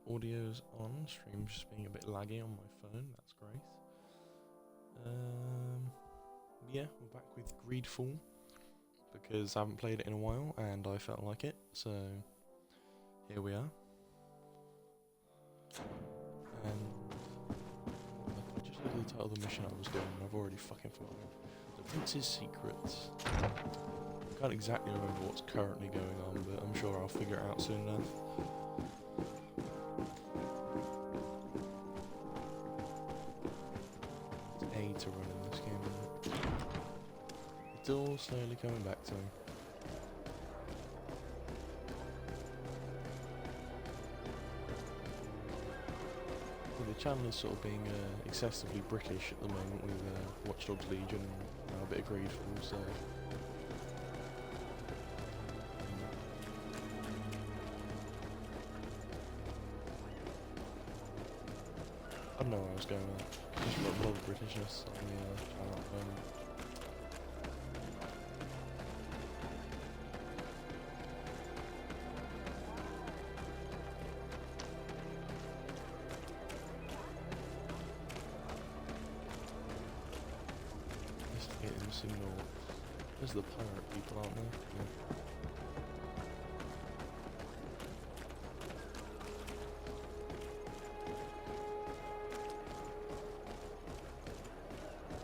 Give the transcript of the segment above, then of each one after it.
audio's on. Stream's just being a bit laggy on my phone. That's great. Yeah, we're back with Greedfall because I haven't played it in a while and I felt like it. So here we are. And I just looked at the title of the mission I was doing and I've already fucking forgotten. The Prince's Secrets. I can't exactly remember what's currently going on, but I'm sure I'll figure it out soon enough. It's A to run in this game, isn't it? It's all slowly coming back to me. The channel is sort of being excessively British at the moment with Watch Dogs Legion and a bit of Greedfall, so... I don't know where I was going with that. Just got a lot of Britishness on the channel at the moment. Investigating signal. There's the pirate people, aren't there? Yeah.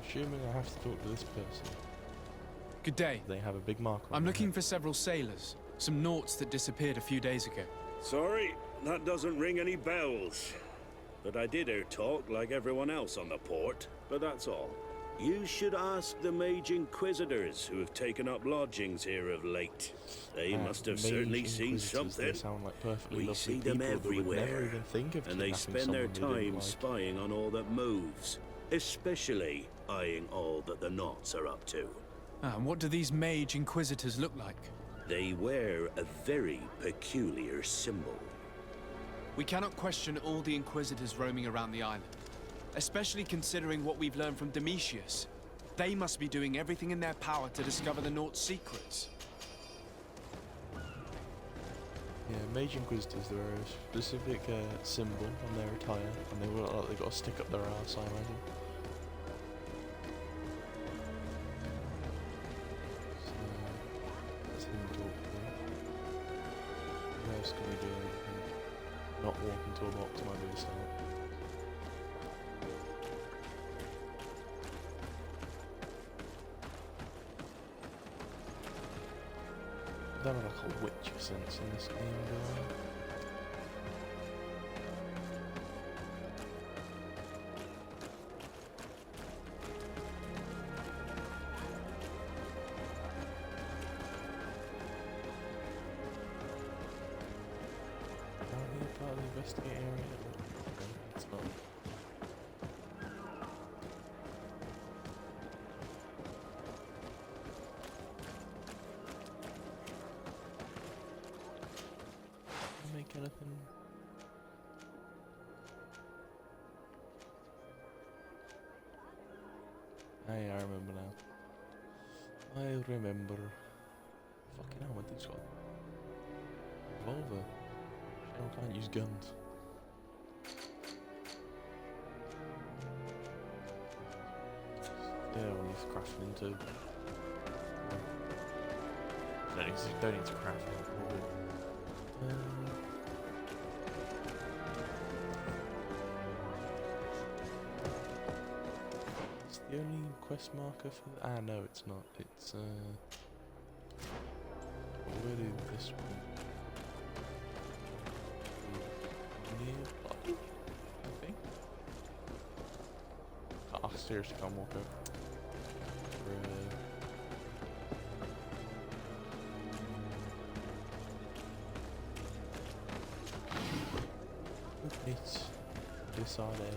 Assuming I have to talk to this person. Good day. They have a big mark on I'm their looking head. for several sailors. Some naughts that disappeared a few days ago. Sorry, that doesn't ring any bells. But I did hear talk like everyone else on the port, but that's all. You should ask the Mage Inquisitors who have taken up lodgings here of late. They must have Mage certainly seen Inquisitors, something. They sound like perfectly We lovely see them people that would never everywhere, even think of and they kidnapping spend their someone they didn't time like. spying on all that moves, especially eyeing all that the Knots are up to. And what do these Mage Inquisitors look like? They wear a very peculiar symbol. We cannot question all the Inquisitors roaming around the island, especially considering what we've learned from Domitius. They must be doing everything in their power to discover the Naughts' secrets. Yeah, Mage Inquisitors, they wear a specific symbol on their attire, and they look like they've got to stick up their arse, I imagine. So, that's him talking. What else can we do? Not walk into a box might be the start. There are like a witcher sense in this game, do I? Aren't they part of the investigate area? Okay, it's not. Make anything. Hey, I remember now. I remember. Fucking hell, what thing's got? Revolver. Shame I can't use guns. Yeah, when he's crafting into. Don't need to craft it. It's the only quest marker for the, no it's not, it's where is this one? Nearby, I think? I seriously can't walk over. It's Desade.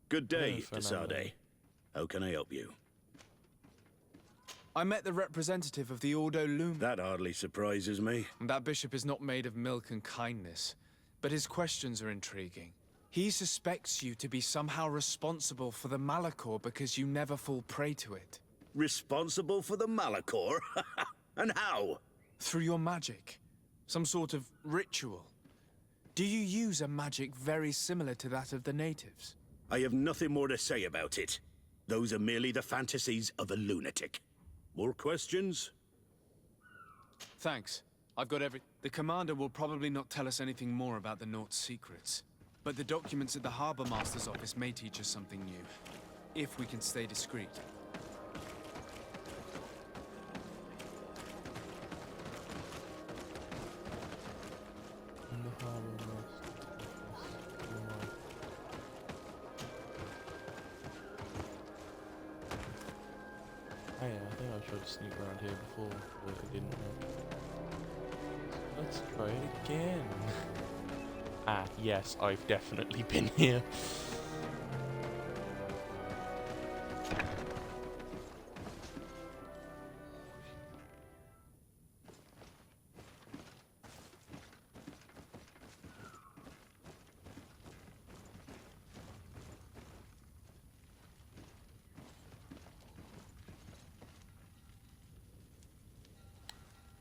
Good day, Fernando. Desade. How can I help you? I met the representative of the Ordo Lumen. That hardly surprises me. That bishop is not made of milk and kindness, but his questions are intriguing. He suspects you to be somehow responsible for the Malachor because you never fall prey to it. Responsible for the Malachor? And how? Through your magic. Some sort of ritual. Do you use a magic very similar to that of the natives? I have nothing more to say about it. Those are merely the fantasies of a lunatic. More questions? Thanks. I've got every... The commander will probably not tell us anything more about the Naught's secrets. But the documents at the Harbor Master's office may teach us something new. If we can stay discreet. In the Harbour Master's office. Oh yeah, I think I tried to sneak around here before, but it didn't work. So let's try it again. Ah, yes, I've definitely been here.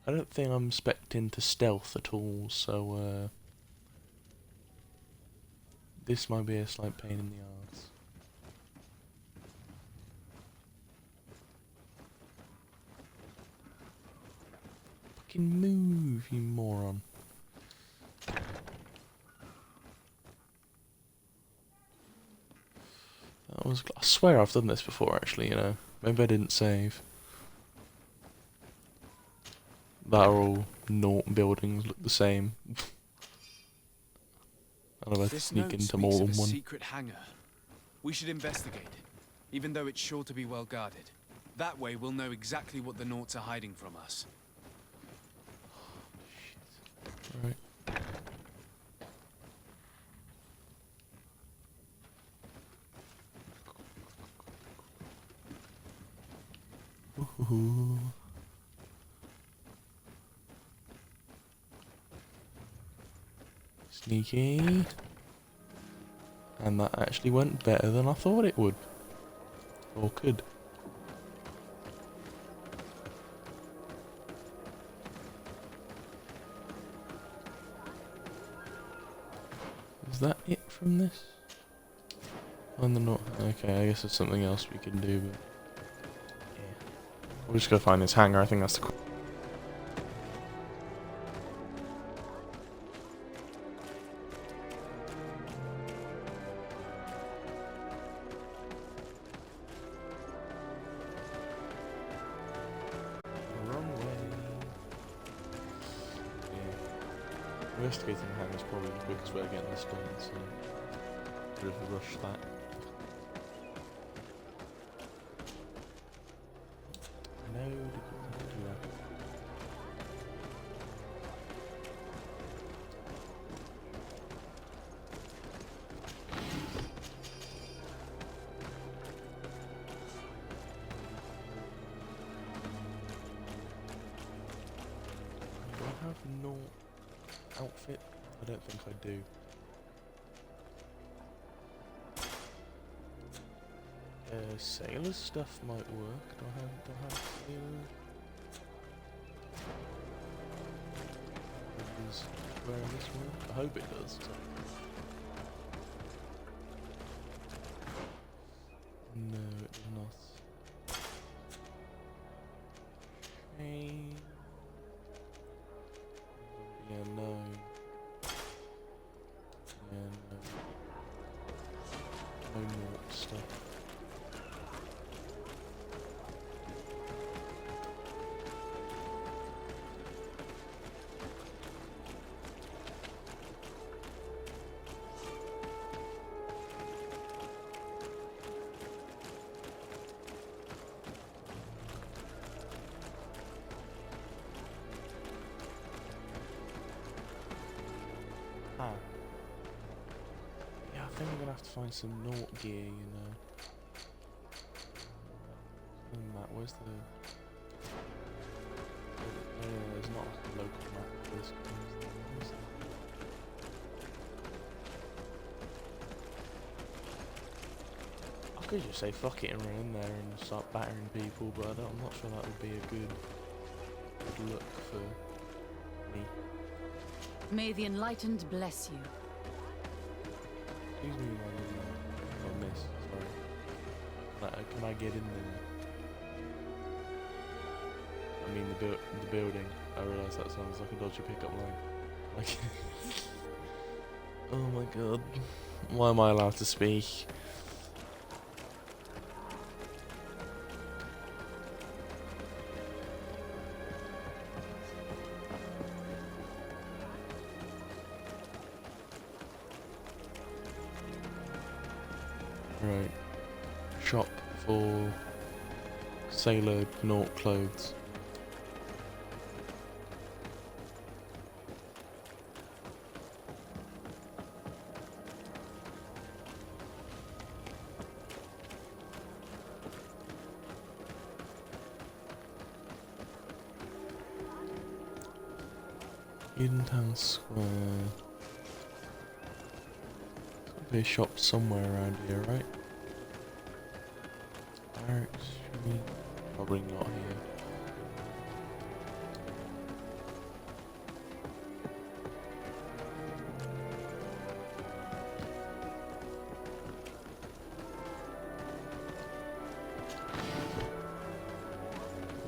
I don't think I'm expecting to stealth at all, so this might be a slight pain in the arse. Fucking move, you moron. I swear I've done this before actually, you know. Maybe I didn't save. That are all Norton buildings look the same. I don't know if I This sneak note into speaks more of than a one. secret hangar. We should investigate, even though it's sure to be well guarded. That way we'll know exactly what the Naughts are hiding from us. Right. Ooh. Sneaky. And that actually went better than I thought it would. Or could. Is that it from this? On the not. Okay, I guess there's something else we can do, but yeah. We'll just go find this hangar. I think that's the. Wrong way. Yeah. Investigating the hangar is probably the quickest way of getting this done, so bit of a rush that. No, they couldn't do that. Do I have no outfit? I don't think I do. Sailor stuff might work. Do I have sailor? Is wearing this one? I hope it does. No, it does not. Chain. Yeah, no. Yeah, no. No more stuff. Yeah, I think I'm gonna have to find some Naut gear, you know. Where's the There's not like a local map for this game. Is there? I could just say fuck it and run in there and start battering people, but I'm not sure that would be a good look for me. May the Enlightened bless you. Excuse me, my good man. Or miss, sorry. Can I get in there? I mean the building. I realise that sounds like a dodgy pickup line. Like, oh my god. Why am I allowed to speak? Right. Shop for sailor naught clothes. Eden Town Square. There's gotta be a shop somewhere around here, right? Barracks Street. Probably not here.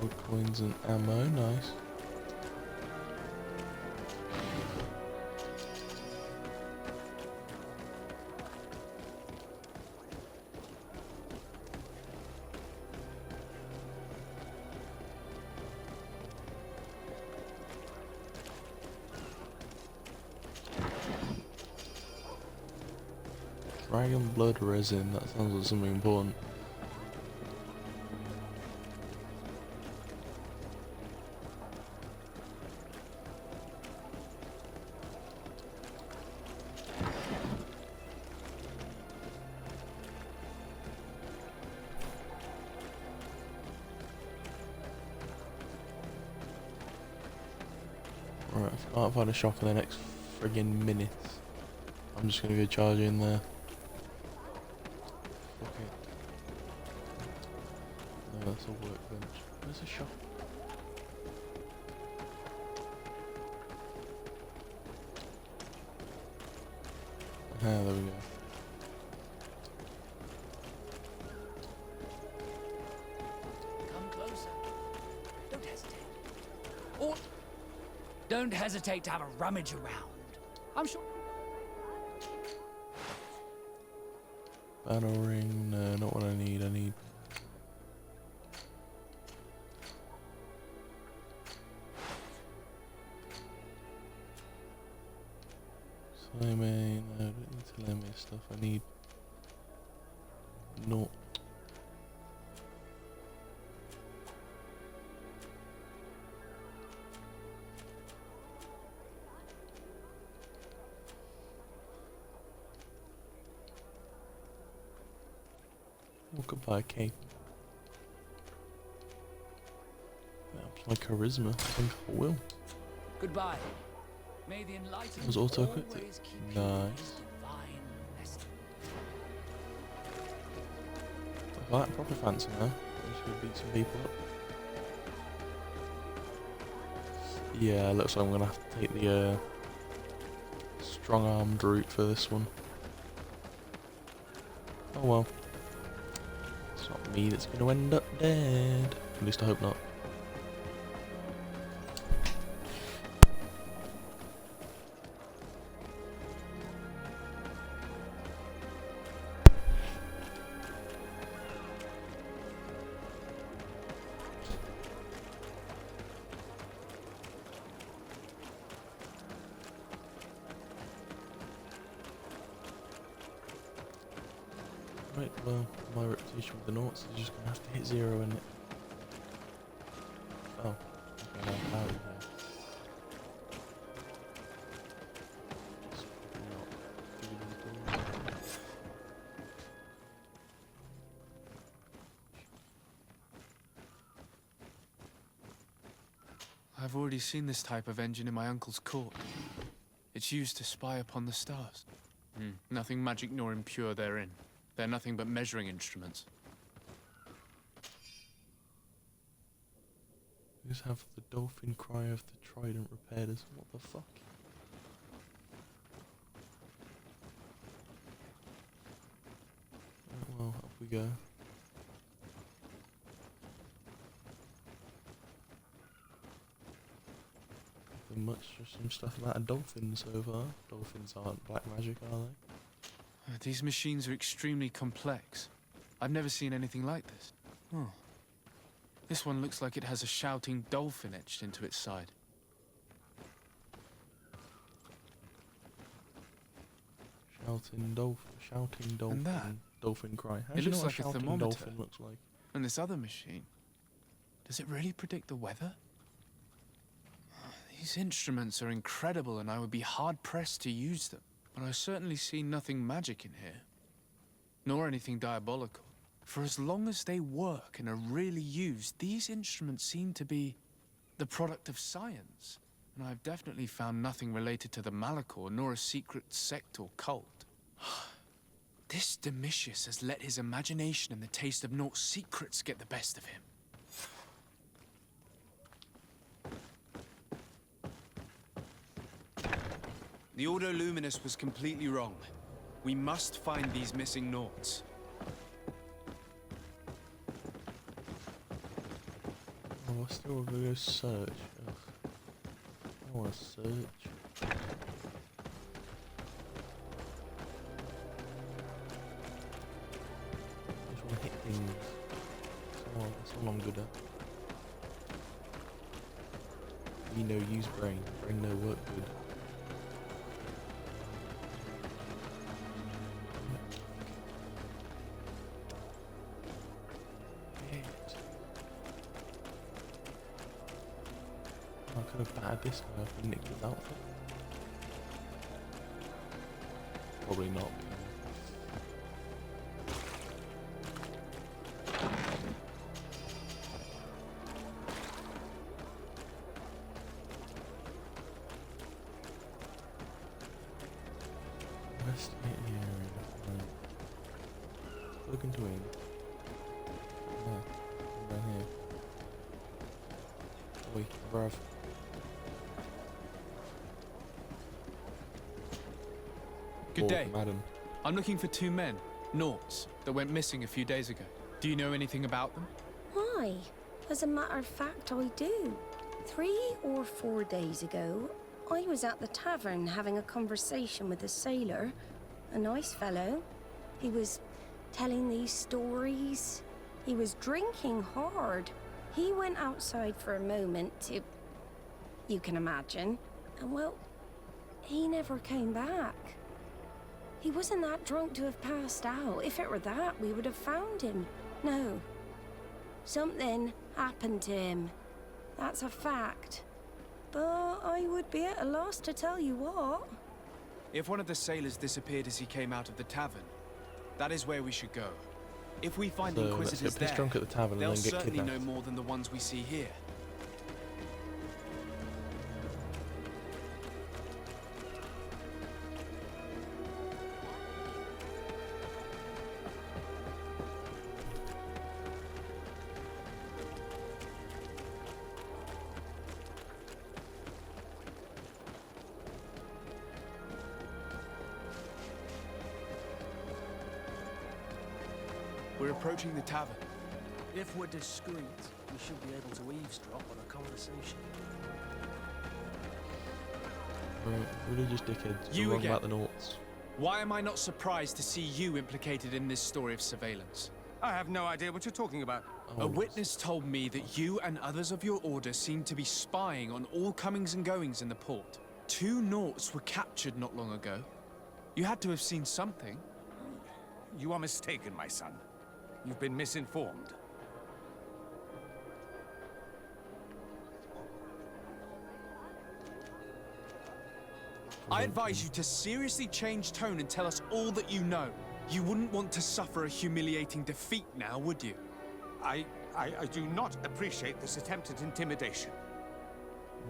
Gold coins and ammo, nice. Dragon blood resin, that sounds like something important. Right, if I can't find a shop in the next friggin' minute, I'm just gonna go charge in there. Fuck it. No, that's a workbench. Where's the shop? Ah, there we go. Come closer. Don't hesitate. Or don't hesitate to have a rummage around. I'm sure. Battle ring, no, not what I need. I need. Slime, no, I don't need slime stuff. I need. No. Goodbye, cape. That's my charisma. I think I will. Goodbye. May the Enlightened Was auto-equipped? always keep you Nice. in divine blessing. I like proper fancy now. I'm just gonna beat some people up. Yeah, looks like I'm gonna have to take the strong-armed route for this one. Oh well. It's not me that's gonna end up dead. At least I hope not. Right, well, my reputation with the Naughts is just gonna have to hit 0 in it. Oh, okay, I'm out of there. It's not feasible. I've already seen this type of engine in my uncle's court. It's used to spy upon the stars. Nothing magic nor impure therein. They're nothing but measuring instruments. Just have the dolphin cry of the trident repaired as what the fuck? Right, well, up we go. Nothing much, just some stuff about a dolphin so far. Dolphins aren't black magic, are they? These machines are extremely complex. I've never seen anything like this. Oh. This one looks like it has a shouting dolphin etched into its side. Shouting dolphin, And that? dolphin cry. How It do you looks know like a what a shouting thermometer. dolphin looks like? And this other machine, does it really predict the weather? These instruments are incredible and I would be hard-pressed to use them. But I certainly see nothing magic in here. Nor anything diabolical. For as long as they work and are really used, these instruments seem to be the product of science. And I've definitely found nothing related to the Malachor, nor a secret sect or cult. This Domitius has let his imagination and the taste of Naught's secrets get the best of him. The Ordo Luminous was completely wrong. We must find these missing Naughts. Oh, I still want to go search. Ugh. I want to search. I just want to hit things. That's all I'm good at. We know use brain. Brain no work good. I could have battered this guy up and nicked his outfit. Probably not. Investigate the area. Right. Look into him. Yeah. Down here. Oi, bruv. Good day. Madam. I'm looking for two men, Naughts, that went missing a few days ago. Do you know anything about them? Why? As a matter of fact, I do. 3 or 4 days ago, I was at the tavern having a conversation with a sailor. A nice fellow. He was telling these stories. He was drinking hard. He went outside for a moment to... you can imagine. And well, he never came back. He wasn't that drunk to have passed out. If it were that, we would have found him. No. Something happened to him. That's a fact. But I would be at a loss to tell you what. If one of the sailors disappeared as he came out of the tavern, that is where we should go. If we find So let's Inquisitors get pissed there, drunk at the tavern and they'll then get certainly kidnapped. know more than the ones we see here. We're approaching the tavern. If we're discreet, we should be able to eavesdrop on a conversation. Right, religious dickheads. You We're wrong again. about the Naughts. Why am I not surprised to see you implicated in this story of surveillance? I have no idea what you're talking about. Oh, A witness told me that you and others of your order seem to be spying on all comings and goings in the port. 2 Naughts were captured not long ago. You had to have seen something. You are mistaken, my son. You've been misinformed. I advise you to seriously change tone and tell us all that you know. You wouldn't want to suffer a humiliating defeat now, would you? I do not appreciate this attempt at intimidation.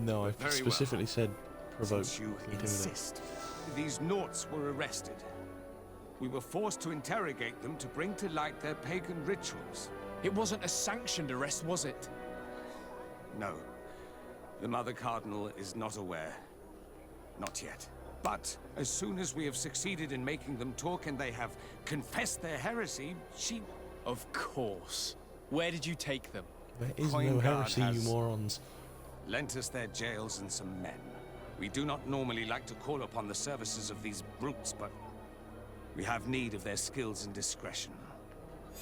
No, I Very well. specifically said provoke. Since you intimidate. insist, these Naughts were arrested. We were forced to interrogate them to bring to light their pagan rituals. It wasn't a sanctioned arrest, was it? No. The Mother Cardinal is not aware. Not yet. But as soon as we have succeeded in making them talk and they have confessed their heresy, she... Of course. Where did you take them? There is Coin no Guard heresy, you has- morons. lent us their jails and some men. We do not normally like to call upon the services of these brutes, but we have need of their skills and discretion.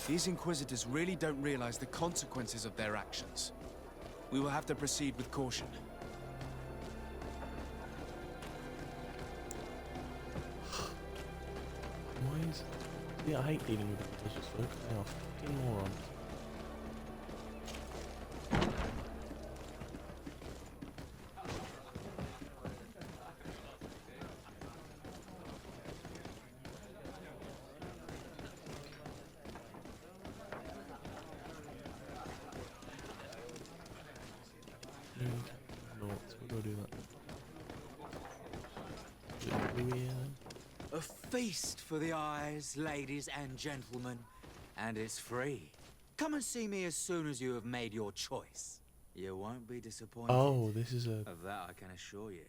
These Inquisitors really don't realize the consequences of their actions. We will have to proceed with caution. Why is... Yeah, I hate dealing with the religious folk. They are fucking morons. We'll go do that. A feast for the eyes, ladies and gentlemen, and it's free. Come and see me as soon as you have made your choice. You won't be disappointed. Oh, this is a... Of that I can assure you.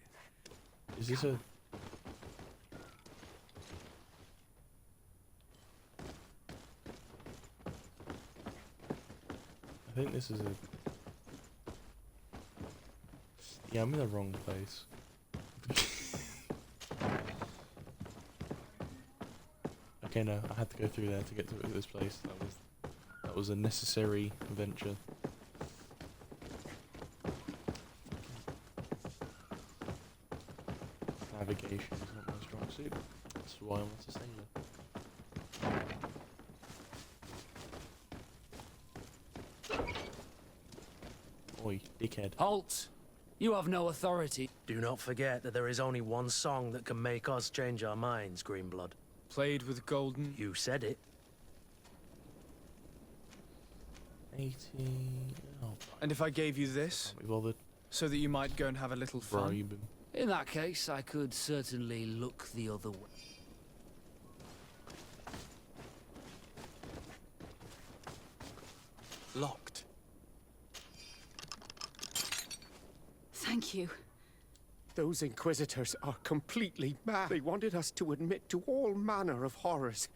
Is this a... I think this is a... Yeah, I'm in the wrong place. Okay, no, I had to go through there to get to this place. That was a necessary venture. Navigation is not my strong suit. That's why I want to stay there. Oi, dickhead. Halt! You have no authority. Do not forget that there is only one song that can make us change our minds, Greenblood. Played with golden... You said it. 80... Oh, And if I gave you this, can't be bothered. so that you might go and have a little fun? Bribe him. In that case, I could certainly look the other way. Locked. Thank you. Those Inquisitors are completely mad. They wanted us to admit to all manner of horrors.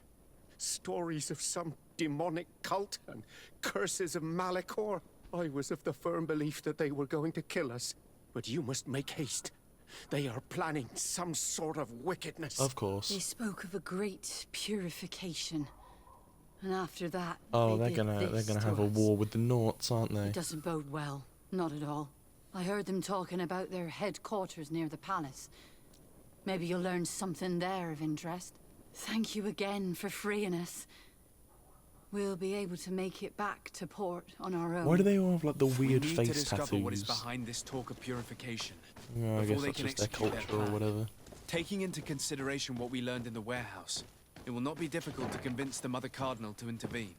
Stories of some demonic cult and curses of Malachor. I was of the firm belief that they were going to kill us. But you must make haste. They are planning some sort of wickedness. Of course. They spoke of a great purification. And after that, Oh, they they're did gonna this have to a us. war with the Naughts, aren't they? It doesn't bode well. Not at all. I heard them talking about their headquarters near the palace. Maybe you'll learn something there of interest. Thank you again for freeing us. We'll be able to make it back to port on our own. Why do they all have like the We weird need to face discover what is tattoos? behind this talk of purification. Yeah, I before guess they that's can just their execute their culture or plan. whatever. Taking into consideration what we learned in the warehouse, it will not be difficult to convince the Mother Cardinal to intervene.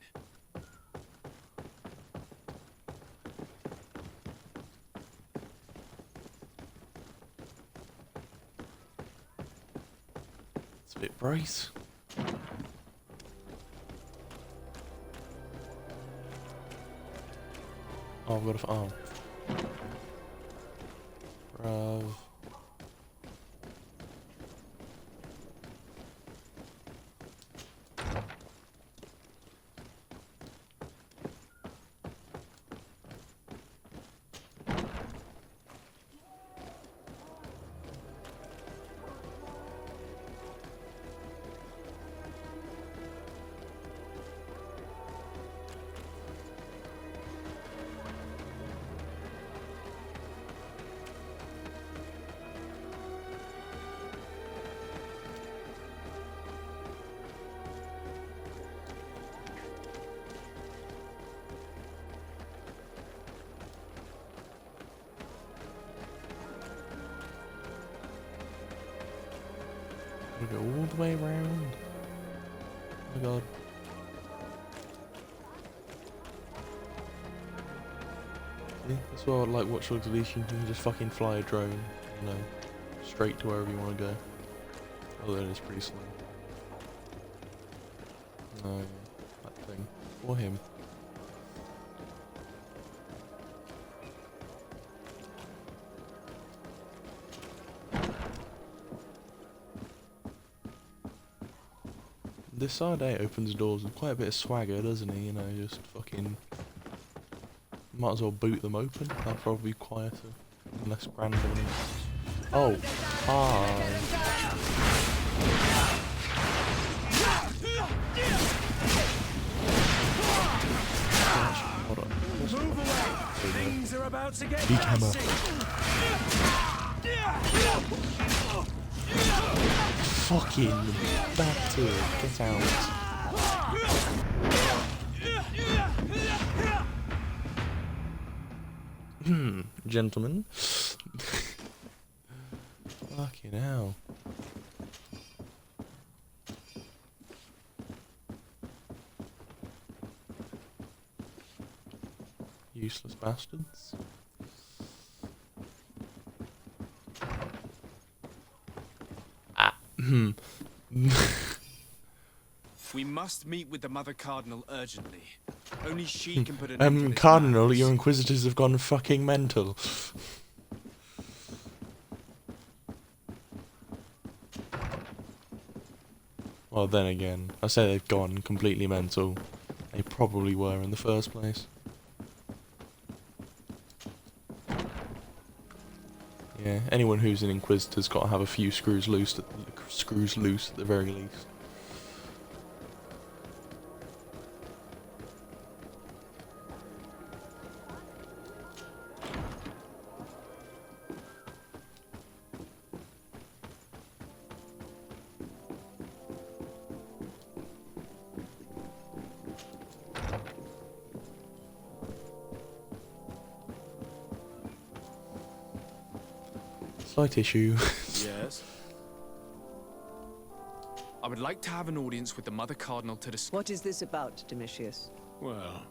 It's a bit bright. Oh, I've got a... Oh. Bruv. We go all the way around. Oh my god. See, that's why I like Watch Dogs Legion. You can just fucking fly a drone, you know, straight to wherever you want to go. Although it's pretty slow. No, that thing. Or him. This side A opens doors with quite a bit of swagger, doesn't he? You know, just fucking... Might as well boot them open. That'll probably be quieter and less random. Oh, hi. Hold on. Move away! Things are about to get Peek hammer. Fucking back to it. Get out. Gentlemen. Fucking hell. Useless bastards. We must meet with the Mother Cardinal urgently. Only she can put an end to this Cardinal, madness. your Inquisitors have gone fucking mental. Well, then again, I say they've gone completely mental. They probably were in the first place. Yeah, anyone who's an Inquisitor's got to have a few screws loose at the very least. Slight issue. Yes? I would like to have an audience with the Mother Cardinal to discuss... What is this about, Domitius? Well,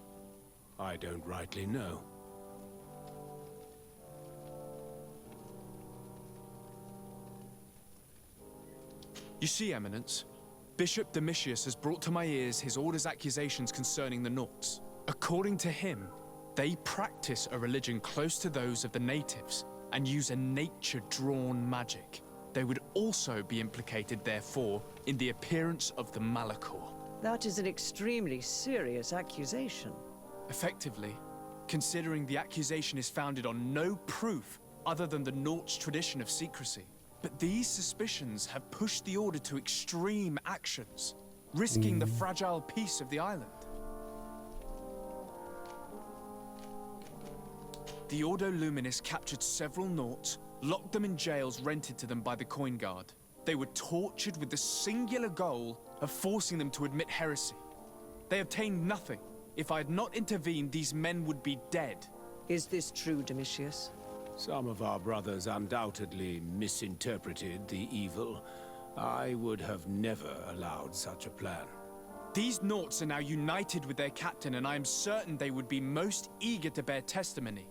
I don't rightly know. You see, Eminence, Bishop Domitius has brought to my ears his order's accusations concerning the Nauts. According to him, they practice a religion close to those of the natives and use a nature-drawn magic. They would also be implicated, therefore, in the appearance of the Malachor. That is an extremely serious accusation. Effectively, considering the accusation is founded on no proof other than the Nauts' tradition of secrecy. But these suspicions have pushed the Order to extreme actions, risking the fragile peace of the island. The Ordo Luminis captured several Nauts, locked them in jails rented to them by the Coin Guard. They were tortured with the singular goal of forcing them to admit heresy. They obtained nothing. If I had not intervened, these men would be dead. Is this true, Domitius? Some of our brothers undoubtedly misinterpreted the evil. I would have never allowed such a plan. These Nauts are now united with their captain, and I am certain they would be most eager to bear testimony.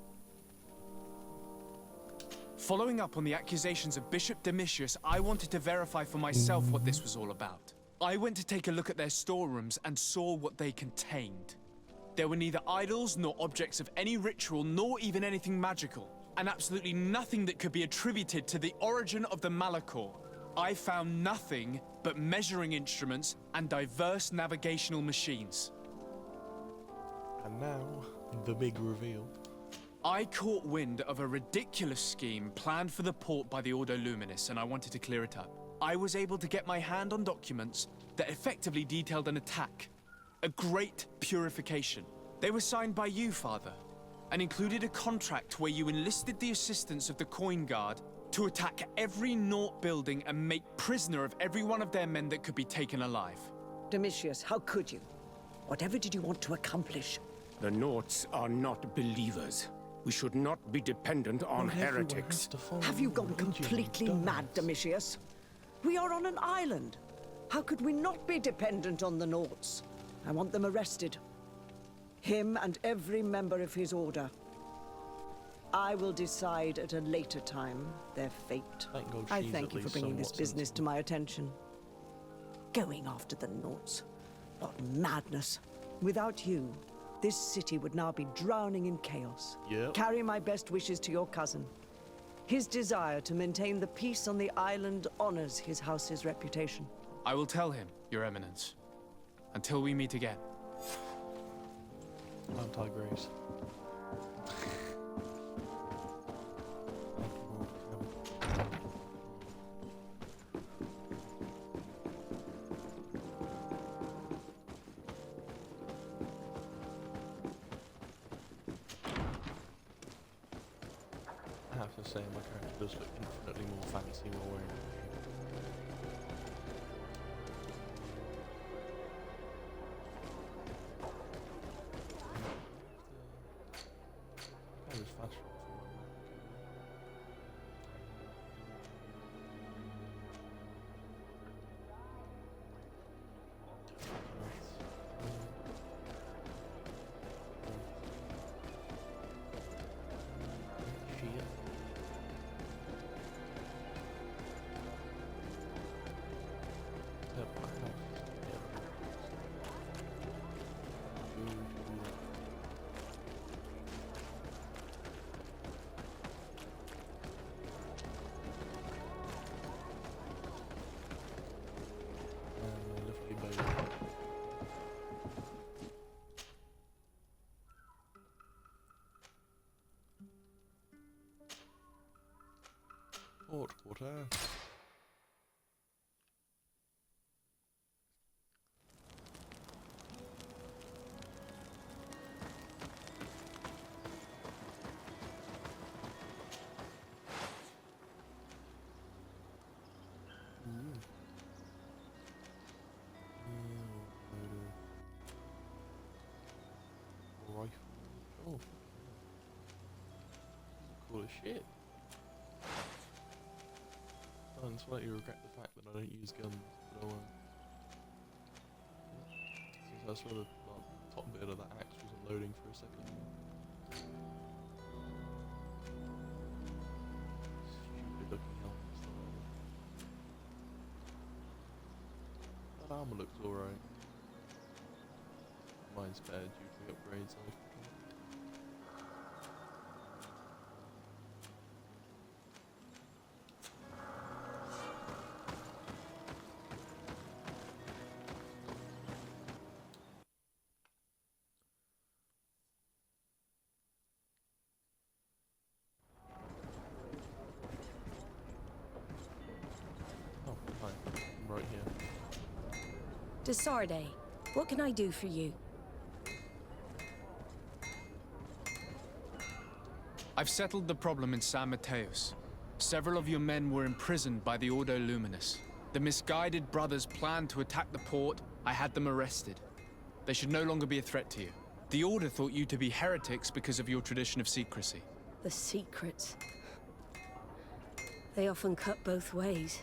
Following up on the accusations of Bishop Domitius, I wanted to verify for myself what this was all about. I went to take a look at their storerooms and saw what they contained. There were neither idols nor objects of any ritual, nor even anything magical, and absolutely nothing that could be attributed to the origin of the Malachor. I found nothing but measuring instruments and diverse navigational machines. And now, the big reveal. I caught wind of a ridiculous scheme planned for the port by the Ordo Luminis, and I wanted to clear it up. I was able to get my hand on documents that effectively detailed an attack. A great purification. They were signed by you, Father, and included a contract where you enlisted the assistance of the Coin Guard to attack every Naut building and make prisoner of every one of their men that could be taken alive. Domitius, how could you? Whatever did you want to accomplish? The Nauts are not believers. We should not be dependent on heretics. Have you gone completely mad, Domitius? We are on an island. How could we not be dependent on the Nauts? I want them arrested. Him and every member of his order. I will decide at a later time their fate. Thank God I she's thank at you for least bringing this somewhat business to sensible. my attention. Going after the Norts. What madness. Without you, this city would now be drowning in chaos. Yep. Carry my best wishes to your cousin. His desire to maintain the peace on the island honors his house's reputation. I will tell him, Your Eminence. Until we meet again. Anti-Graves. I have to say, my character does look infinitely more fancy while wearing it. That was fast travel for my map. Shit. Lovely bow. Port quarter. Rifle. Oh. Cool as shit. Starting to slightly regret the fact that I don't use guns, but I won't. Since I saw the top bit of that axe wasn't loading for a second. Stupid looking helmet. That armor looks alright. Mine's better due to the upgrades I've got. Oh, hi. I'm right here. Desarde, what can I do for you? I've settled the problem in San Mateos. Several of your men were imprisoned by the Ordo Luminous. The misguided brothers planned to attack the port. I had them arrested. They should no longer be a threat to you. The Order thought you to be heretics because of your tradition of secrecy. The secrets. They often cut both ways.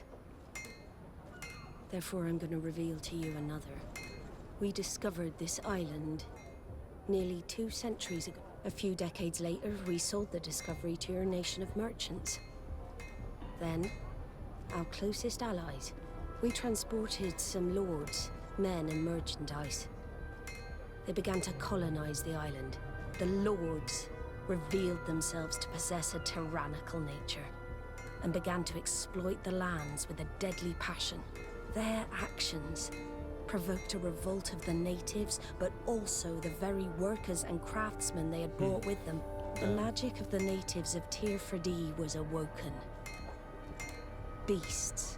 Therefore, I'm going to reveal to you another. We discovered this island nearly 2 centuries ago. A few decades later, we sold the discovery to your nation of merchants. Then, our closest allies. We transported some lords, men, and merchandise. They began to colonize the island. The lords revealed themselves to possess a tyrannical nature and began to exploit the lands with a deadly passion. Their actions provoked a revolt of the natives, but also the very workers and craftsmen they had brought with them. The magic of the natives of Tir Freddy was awoken. Beasts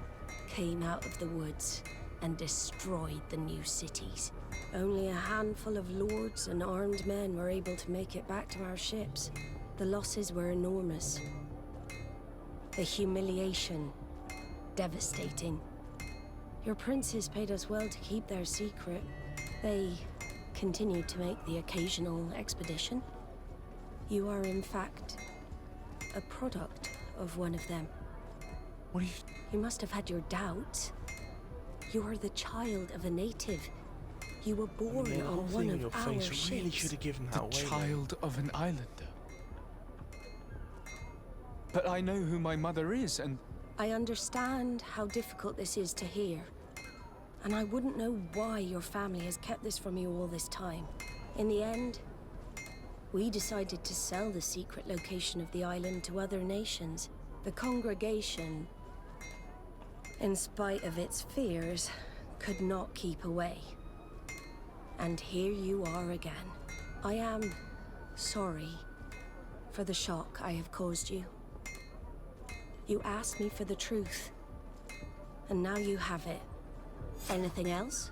came out of the woods and destroyed the new cities. Only a handful of lords and armed men were able to make it back to our ships. The losses were enormous. The humiliation, devastating. Your princes paid us well to keep their secret. They continued to make the occasional expedition. You are, in fact, a product of one of them. What are you... You must have had your doubts. You are the child of a native. You were born Yeah, the whole on thing one in your of our face really ships. should have given that The away. child of an islander. But I know who my mother is, and... I understand how difficult this is to hear. And I wouldn't know why your family has kept this from you all this time. In the end, we decided to sell the secret location of the island to other nations. The congregation, in spite of its fears, could not keep away. And here you are again. I am sorry for the shock I have caused you. You asked me for the truth, and now you have it. Anything else?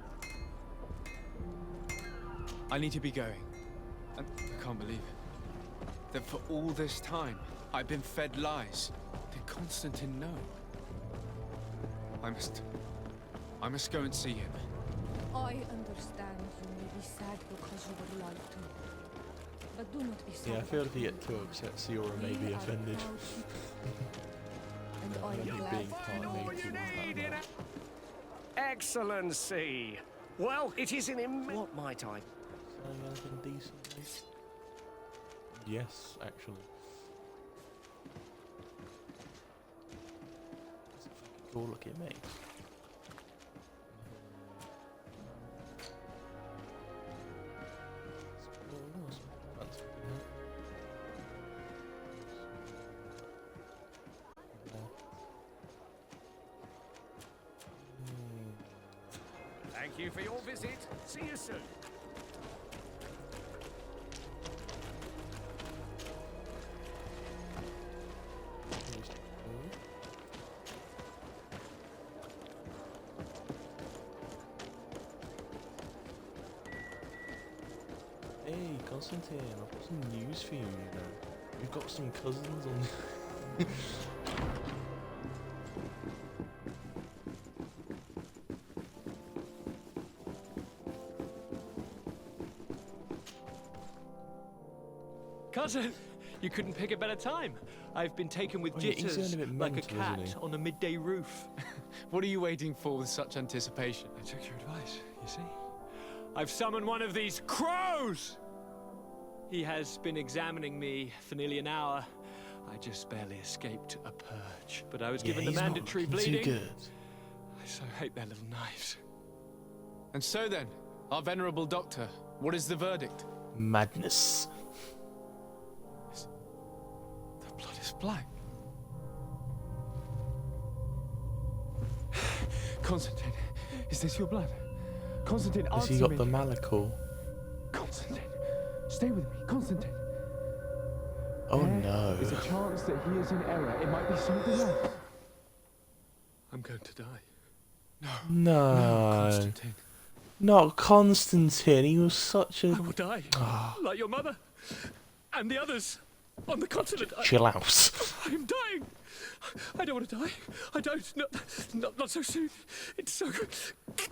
I need to be going. And I can't believe it. That for all this time, I've been fed lies. Did Constantine know? I must go and see him. I understand you may be sad because you were lied to. But do not be sad. Yeah, I feel if you get too upset, Siora may be offended. And I am Being glad part of me too. Excellency! Well, it is an What might I? Saying anything decent, mate? Yes, actually. That's a fucking cool looking mate. Thank you for your visit. See you soon. Hey, Constantine, I've got some news for you, you know. We've got some cousins on... Cousin, you couldn't pick a better time. I've been taken with Oh, yeah, he's jitters, going a bit like a mental, isn't cat he? on a midday roof. What are you waiting for with such anticipation? I took your advice, you see. I've summoned one of these crows! He has been examining me for nearly an hour. I just barely escaped a purge, but I was given the he's not mandatory looking bleeding. too good. I so hate their little knives. And so then, our venerable doctor, what is the verdict? Madness. The blood is black. Constantine, is this your blood? Constantine, Has answer he got me. the Malachor? Constantine, stay with me, Constantine. Oh There no. is a chance that he is in error. It might be something else. I'm going to die. No. Constantine. Not Constantine, he was such a... I will die, like your mother, and the others on the continent. Chill out. I am dying. I don't want to die. I don't. Not so soon. It's so good.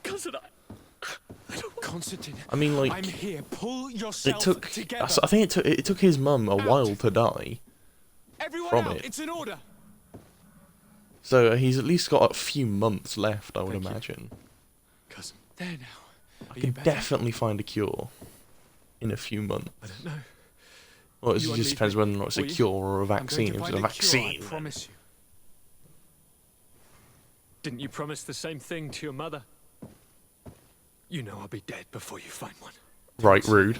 Cousin, I don't want... Constantine, I mean, like... I'm here. Pull yourself It took... together. I think it took his mum a while to die. Everyone from out. it. It's in order. So he's at least got a few months left, I would Thank you. imagine. Cousin, There now. I Are you can better? definitely find a cure in a few months. I don't know. Well, it You just unleash depends me, whether or not it's a will you? cure or a I'm going vaccine. to If it's find a a cure, vaccine, I promise you. Didn't you promise the same thing to your mother? You know I'll be dead before you find one. right, rude.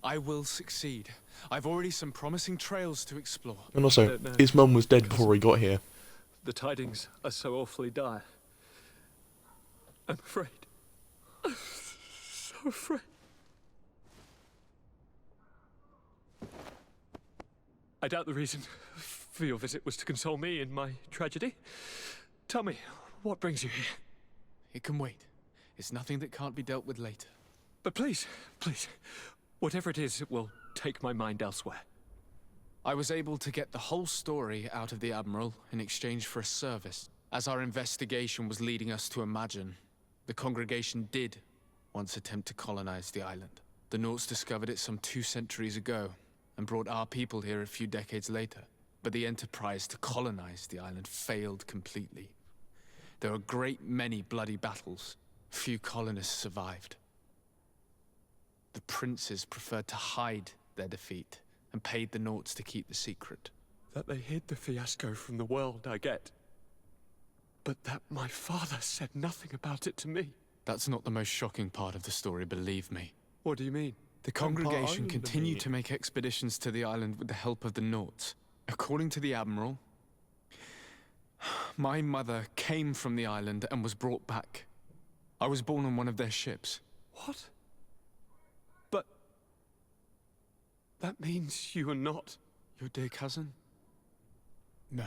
I will succeed. I've already some promising trails to explore. And also, don't know. his mum was dead before he got here. The tidings are so awfully dire. I'm afraid. I'm so afraid. I doubt the reason for your visit was to console me in my tragedy. Tell me, what brings you here? It can wait. It's nothing that can't be dealt with later. But please, whatever it is, it will take my mind elsewhere. I was able to get the whole story out of the Admiral in exchange for a service. As our investigation was leading us to imagine, the congregation did once attempt to colonize the island. The Nauts discovered it some 2 centuries ago and brought our people here a few decades later. But the enterprise to colonize the island failed completely. There were a great many bloody battles. Few colonists survived. The princes preferred to hide their defeat and paid the Naughts to keep the secret. That they hid the fiasco from the world, I get. But that my father said nothing about it to me. That's not the most shocking part of the story, believe me. What do you mean? The congregation continued to make expeditions to the island with the help of the Naughts. According to the Admiral, my mother came from the island and was brought back. I was born on one of their ships. What? But... that means you are not... your dear cousin? No.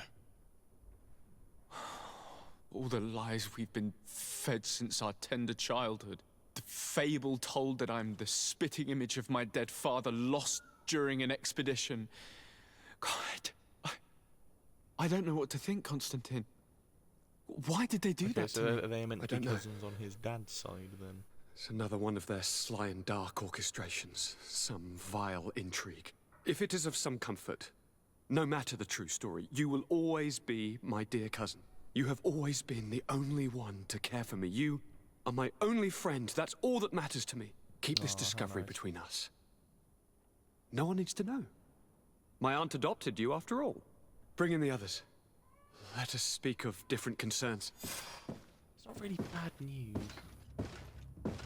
All the lies we've been fed since our tender childhood. The fable told that I'm the spitting image of my dead father lost during an expedition. God, I don't know what to think, Constantine. Why did they do that to me? Are they meant to be cousins on his dad's side, then? It's another one of their sly and dark orchestrations. Some vile intrigue. If it is of some comfort, no matter the true story, you will always be my dear cousin. You have always been the only one to care for me. You are my only friend. That's all that matters to me. Keep this discovery between us. No one needs to know. My aunt adopted you after all. Bring in the others. Let us speak of different concerns. It's not really bad news.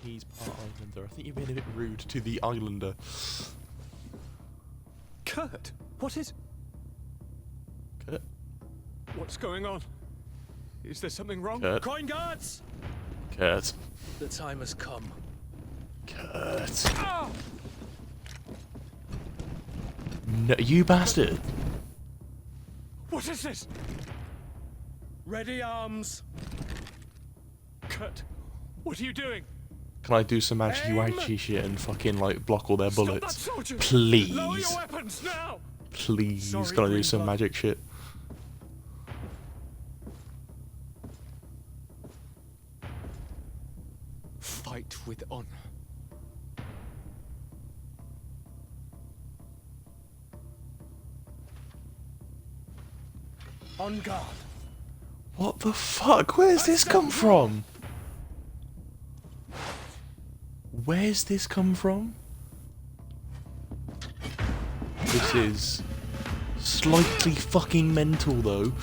He's part Islander. I think you're being a bit rude to the Islander. Kurt, what is... Kurt? What's going on? Is there something wrong? Kurt? Coin guards! Kurt. The time has come. Kurt. No, you bastard. What is this? Ready arms. Kurt, what are you doing? Can I do some magic shit and fucking like block all their bullets? Stop that, soldier! Please. Lower your weapons now! Please, Sorry, can I do some Greenblood. magic shit? Fight with honor. On guard. What the fuck? Where's this come from? Where's this come from? This is slightly fucking mental though.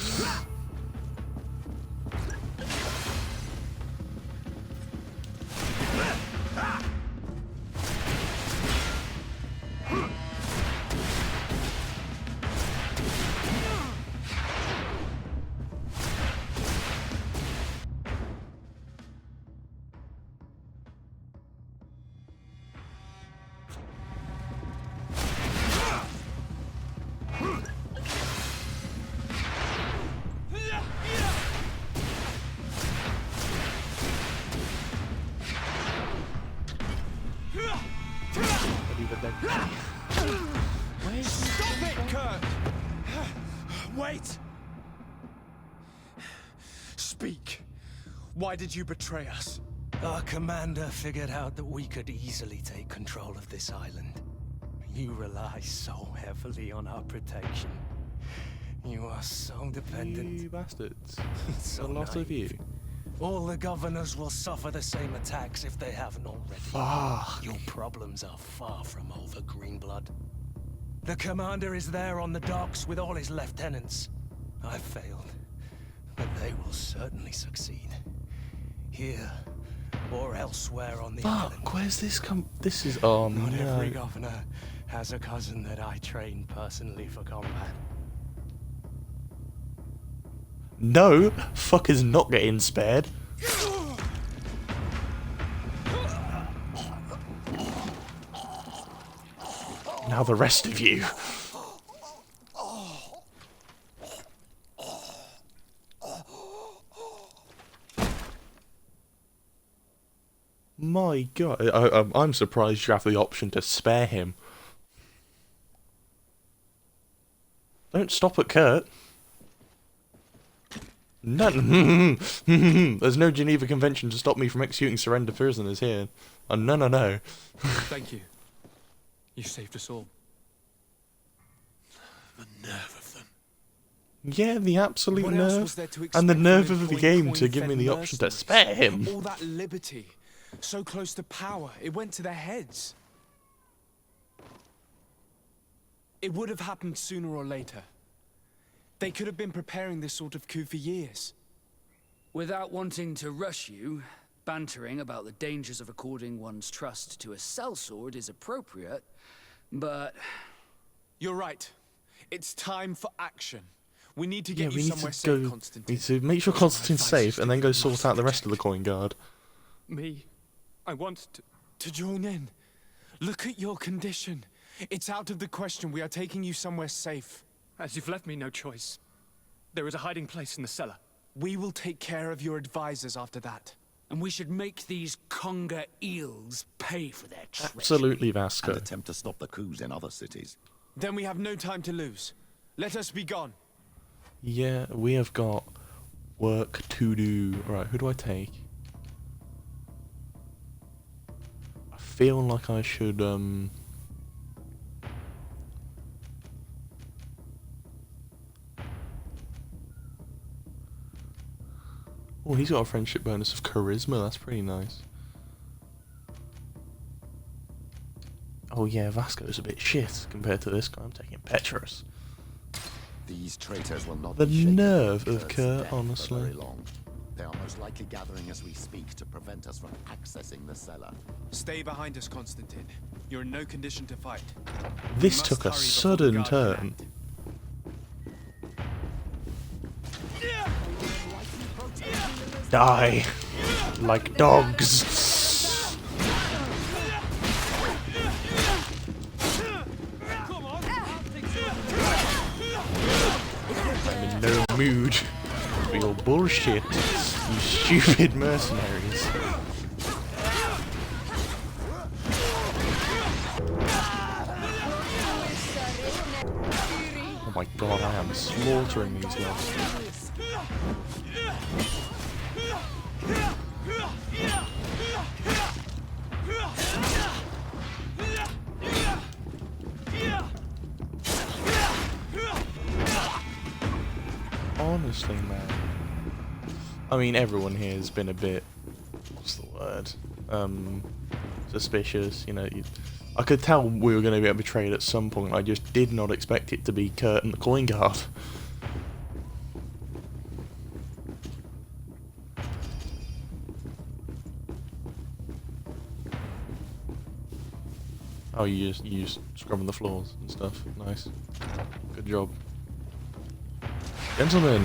Stop it, Kurt! Wait! Speak. Why did you betray us? Our commander figured out that we could easily take control of this island. You rely so heavily on our protection. You are so dependent. You bastards. So A lot of you. All the governors will suffer the same attacks if they haven't already. Fuck. Your problems are far from over, Greenblood. The commander is there on the docks with all his lieutenants. I failed, but they will certainly succeed. Here or elsewhere on the island. Fuck, where's this come? This is, oh Not no. every governor has a cousin that I trained personally for combat. No, fucker's not getting spared. Now the rest of you. My God, I'm surprised you have the option to spare him. Don't stop at Kurt. No, there's no Geneva Convention to stop me from executing surrender prisoners here. Oh, no, no, no. Thank you. You saved us all. The nerve of them. Yeah, the absolute What else nerve. was there to And the expect nerve from of the employing game to give me the option to mercenaries? spare him. All that liberty, so close to power, it went to their heads. It would have happened sooner or later. They could have been preparing this sort of coup for years. Without wanting to rush you, bantering about the dangers of according one's trust to a sellsword is appropriate, but... You're right. It's time for action. We need to get we you need somewhere to safe, go. Constantine. We need to make sure Constantine's safe, and then go sort out the rest of the coin guard. Me? I want to join in. Look at your condition. It's out of the question. We are taking you somewhere safe. As you've left me no choice. There is a hiding place in the cellar. We will take care of your advisors after that. And we should make these conger eels pay for their treasure. Absolutely, Vasco. And attempt to stop the coups in other cities. Then we have no time to lose. Let us be gone. Yeah, we have got work to do. Right, who do I take? I feel like I should, Oh, he's got a friendship bonus of charisma, that's pretty nice. Oh yeah, Vasco's a bit shit compared to this guy. I'm taking Petrus. These traitors will not The be shaken nerve by of Kurt's Kurt, death for honestly. very long. They are most likely gathering as we speak to prevent us from accessing the cellar. Stay behind us, Constantine. You're in no condition to fight. This took a sudden turn. Die like dogs. I'm in no mood for your bullshit, you stupid mercenaries. Oh my god, I am slaughtering these guys. Honestly, man. I mean, everyone here has been a bit, what's the word, suspicious, you know. I could tell we were going to get betrayed at some point. I just did not expect it to be Kurt and the coin guard. Oh, you just scrubbing the floors and stuff. Nice. Good job. Gentlemen.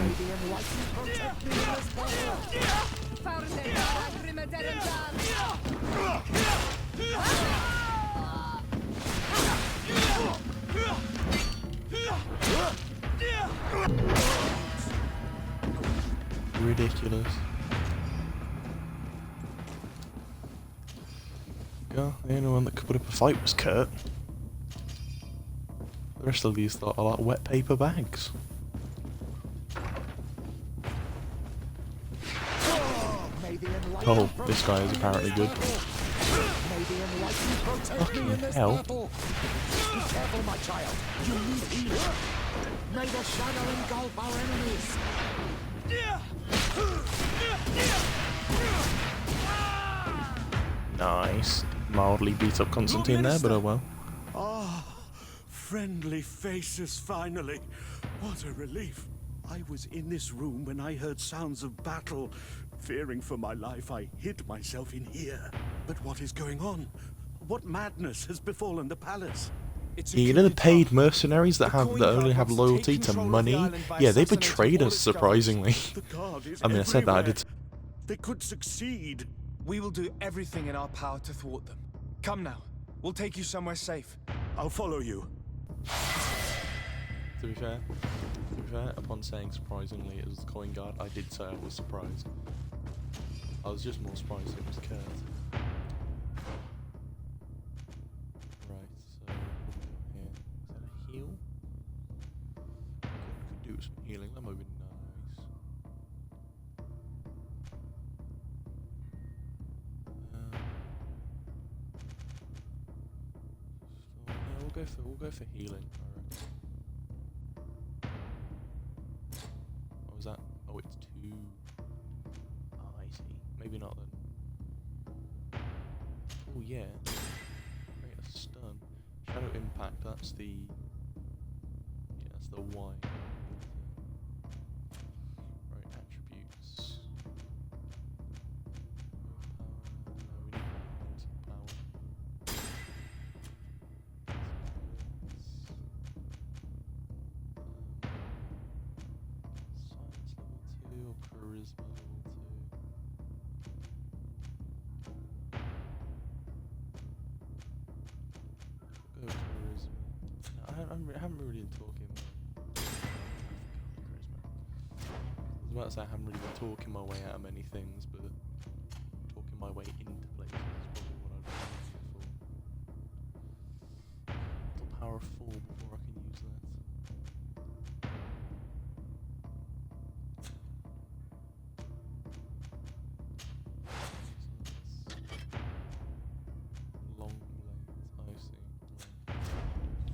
Ridiculous. Yeah, the only one that could put up a fight was Kurt. The rest of these are like wet paper bags. Oh, this guy is apparently good. Fucking hell. Be careful, my child. You need healing. May the shadow engulf our enemies. Nice. Mildly beat up Constantine there, but oh well. Ah, friendly faces finally. What a relief. I was in this room when I heard sounds of battle. Fearing for my life, I hid myself in here. But what is going on? What madness has befallen the palace? You know the paid mercenaries that only have loyalty to money? Yeah, they betrayed us, surprisingly. I mean, I said that, I did. They could succeed. We will do everything in our power to thwart them. Come now. We'll take you somewhere safe. I'll follow you. To be fair, upon saying surprisingly it was the coin guard, I did say I was surprised. I was just more surprised it was Kurt. Right, so here. Is that a heal? Could do some healing, that might be nice. So, yeah, we'll go for healing, I reckon. What was that? Oh, it's 2. Oh, I see. Maybe not then. Oh yeah. Create a stun. Shadow impact, that's the the Y. Right, attributes. Power. No, we need more mental power. Science level 2 or charisma level 2? Go charisma. No, I haven't really been talking. I was about to say I haven't really been talking my way out of many things, but talking my way into places is probably what I'd rather use it for. Mental power 4 before I can use that. Long blades, I see.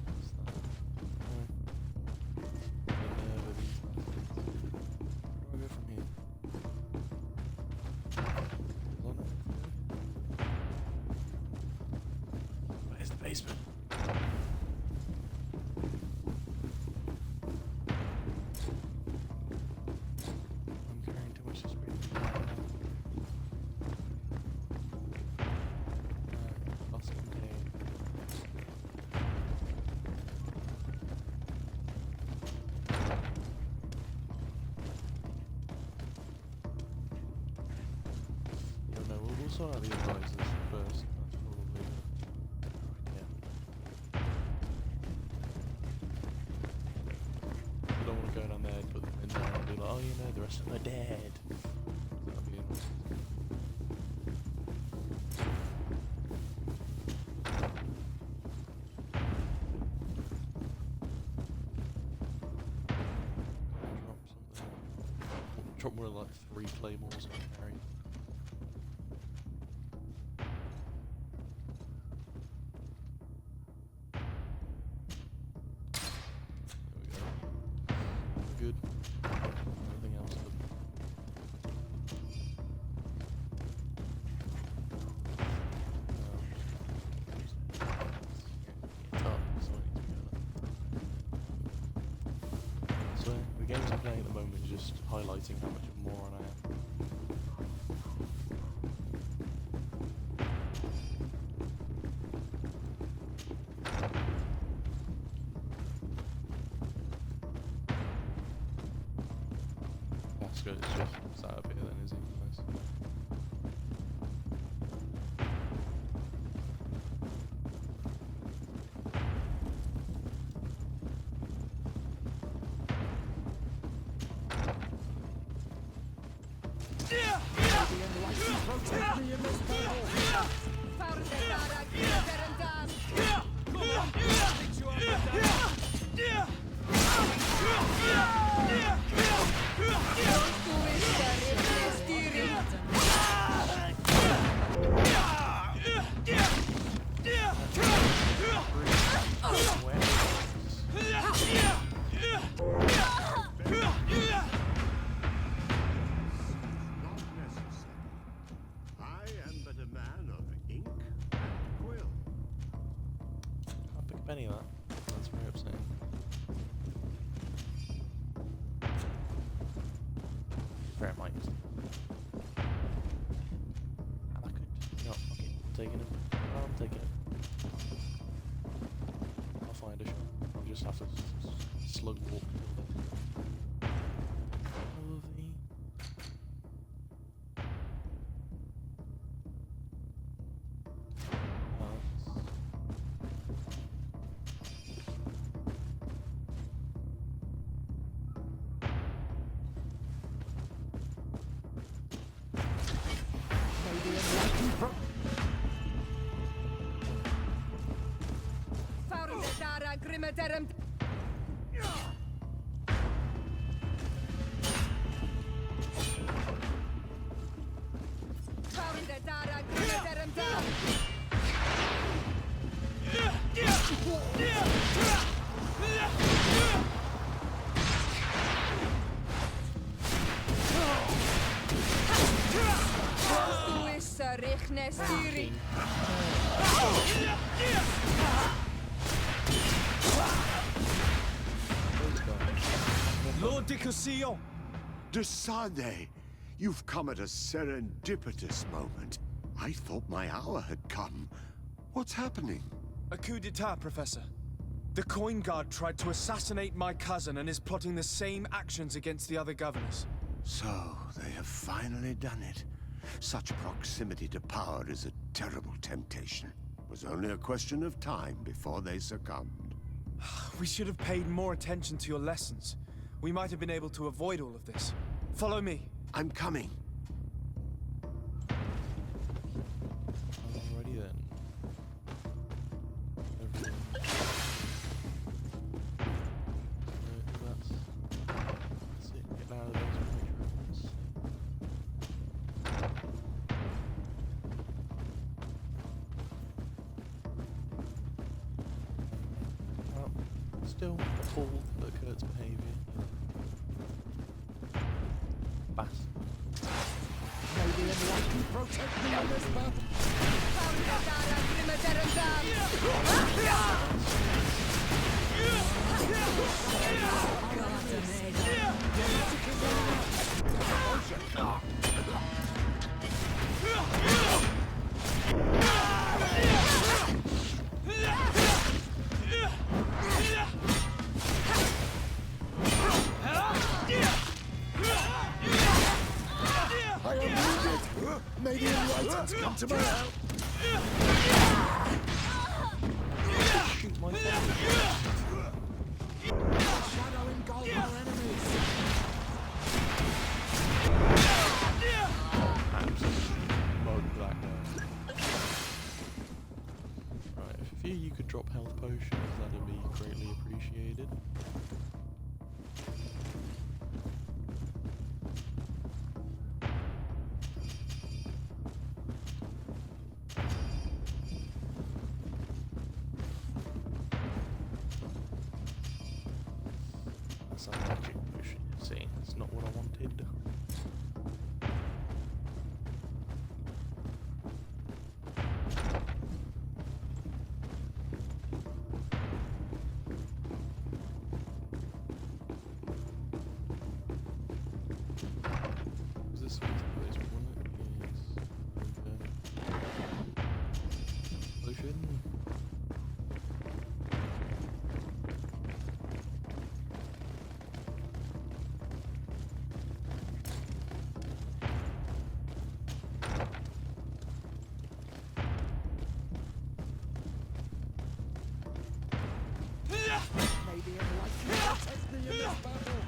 What's that? Where do I go from here? Where's the basement? I'm carrying too much speed. Lost contain. No, we'll sort out the advisors first. That's probably the idea. I don't want to go down there and put them in there and be like, oh, you know, the rest of them are dead. That'll be annoying. Drop something. Drop more like 3 claymores on carry. There we go. Good. Nothing else. So the games I'm playing at the moment is just highlighting how much of a moron I am. That's good, it's just sat up here then, is it? Nice. Protect me in this battle! Can't pick up any of that. That's very upsetting. Fair might use it. And I could. No, okay, I'm taking it. I'm taking it. I'll find a shot. I'll just have to slug walk till then. Lovely. Those guys. Discussion! Desade, you've come at a serendipitous moment. I thought my hour had come. What's happening? A coup d'etat, Professor. The Coin Guard tried to assassinate my cousin and is plotting the same actions against the other governors. So, they have finally done it. Such proximity to power is a terrible temptation. It was only a question of time before they succumbed. We should have paid more attention to your lessons. We might have been able to avoid all of this. Follow me. I'm coming. Alrighty then. Everyone. That's it. Get out of those patrons. Well, still appalled at Kurt's behaviour. Bass. Maybe enlighten protect me in this battle. I am wounded. May the enlightened come to my help. Shoot my Shadow engulf our enemies. Mug that guy. Right, if a few of you could drop health potions, that'd be greatly appreciated. That's a magic potion, see, it's not what I wanted. Was this one's placement, wasn't it? Yes. Okay. Potion. May the enlightened protect me in this battle.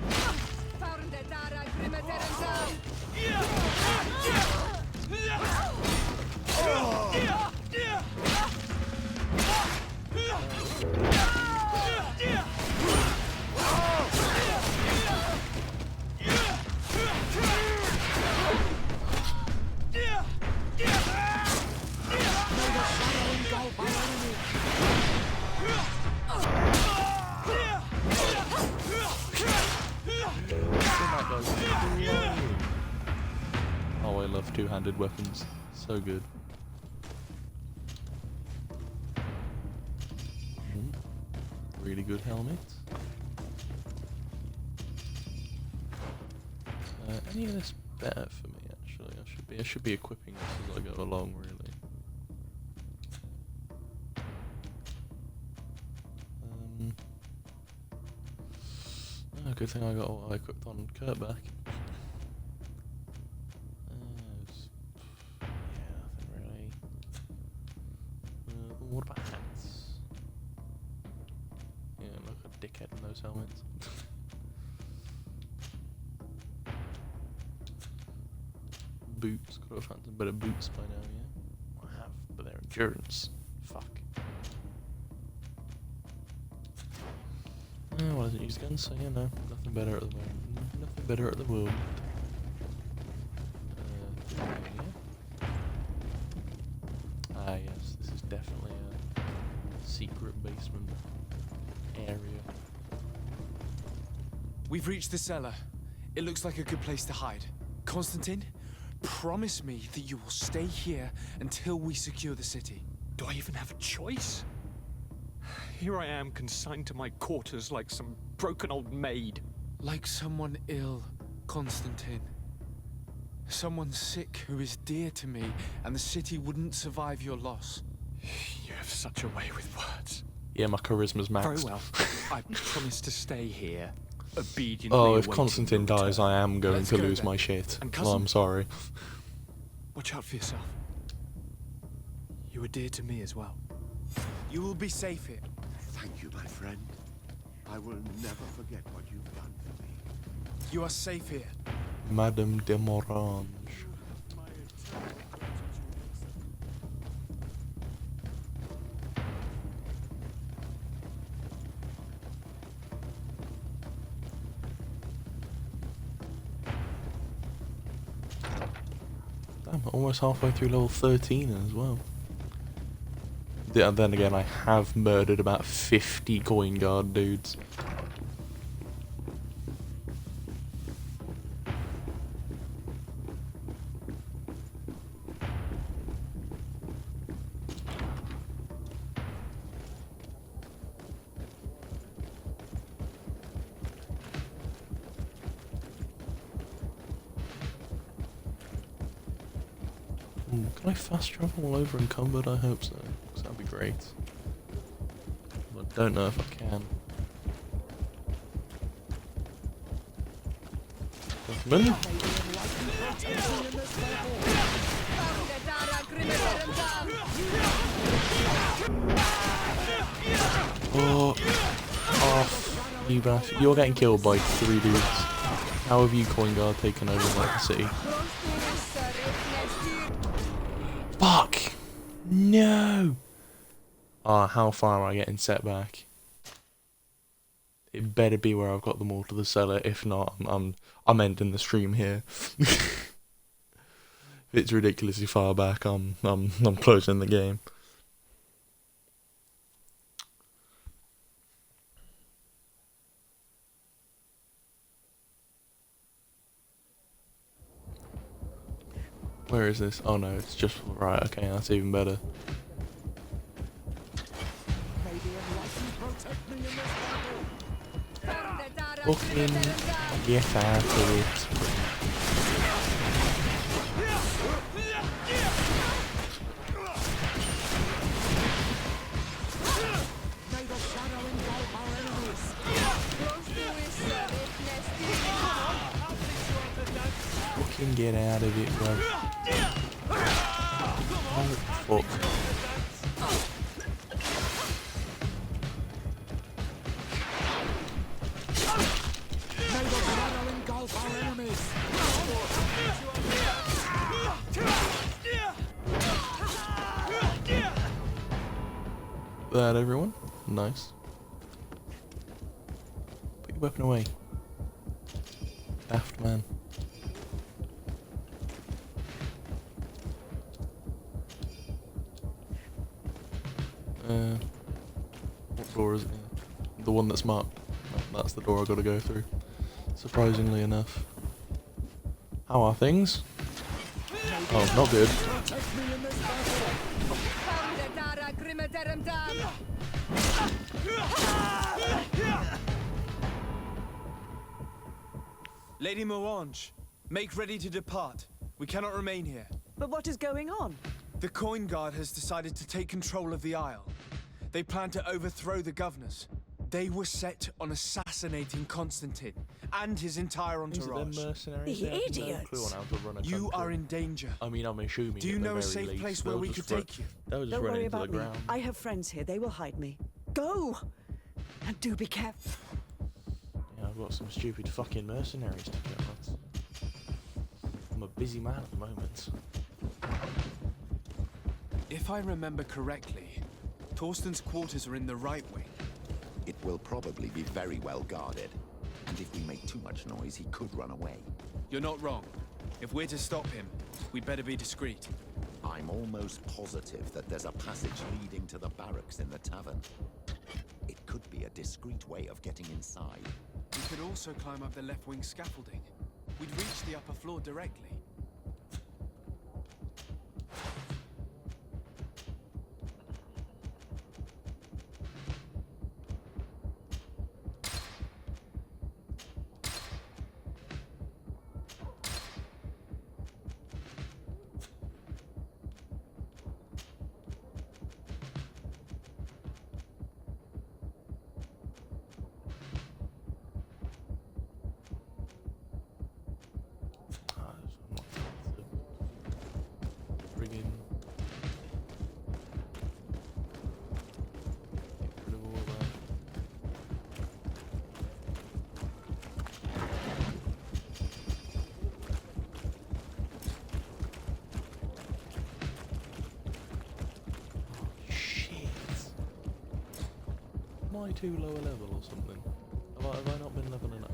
May the shadow engulf our enemies. Oh, I love two-handed weapons. So good. Really good helmet. Any of this better for me? Actually, I should be equipping this as I go along. Really. Oh, good thing I got all I equipped on Kurt back. Yeah, nothing really. What about hats? Yeah, look a dickhead in those helmets. Boots, could have found some better boots by now, yeah? I have, but they're endurance. Fuck. Well, I doesn't use guns, so you know, nothing better at the moment. Nothing better at the moment. Yeah. Ah, yes, this is definitely a secret basement area. We've reached the cellar. It looks like a good place to hide. Constantine, promise me that you will stay here until we secure the city. Do I even have a choice? Here I am, consigned to my quarters like some broken old maid. Like someone ill, Constantine. Someone sick who is dear to me, and the city wouldn't survive your loss. You have such a way with words. Yeah, my charisma's maxed. Very well. I promise to stay here, obediently. Oh, if awaiting Constantine your dies, return. I am going Let's to go lose then. my shit. And Well, cousin, I'm sorry. watch out for yourself. You were dear to me as well. You will be safe here. Thank you, my friend. I will never forget what you've done for me. You are safe here. Madame de Morange. Damn, almost halfway through level 13 as well. Then again, I have murdered about 50 coin guard dudes. Can I fast travel all over encumbered? I hope so, 'cause that'd be great. But I don't know if I can. Gentlemen? Oh, off, you bastard. You're getting killed by 3 dudes. How have you, coin guard, taken over like the city? Fuck! No! Ah, how far am I getting set back? It better be where I've got them all to the cellar. If not, I'm ending the stream here. If it's ridiculously far back, I'm closing the game. Where is this? Oh no, it's just right. Okay, that's even better. Fucking get out of it. Fucking get out of it, bro. Oh, fuck. That, everyone? Nice. Put your weapon away. Daft man. What door is it? The one that's marked. No, that's the door I gotta go through. Surprisingly enough. How are things? Oh, not good. Lady Morange, make ready to depart. We cannot remain here. But what is going on? The Coin Guard has decided to take control of the Isle. They plan to overthrow the governors. They were set on assassinating Constantine and his entire entourage. The idiots! You are in danger. I mean, I'm assuming. Do you know a safe place where we could take you? They'll just Don't run worry into the about me. ground. I have friends here. They will hide me. Go! And do be careful. Yeah, I've got some stupid fucking mercenaries to kill. I'm a busy man at the moment. If I remember correctly, Torsten's quarters are in the right wing. It will probably be very well guarded. And if we make too much noise, he could run away. You're not wrong. If we're to stop him, we'd better be discreet. I'm almost positive that there's a passage leading to the barracks in the tavern. It could be a discreet way of getting inside. We could also climb up the left wing scaffolding. We'd reach the upper floor directly. I too low a level or something? Have I not been leveling up?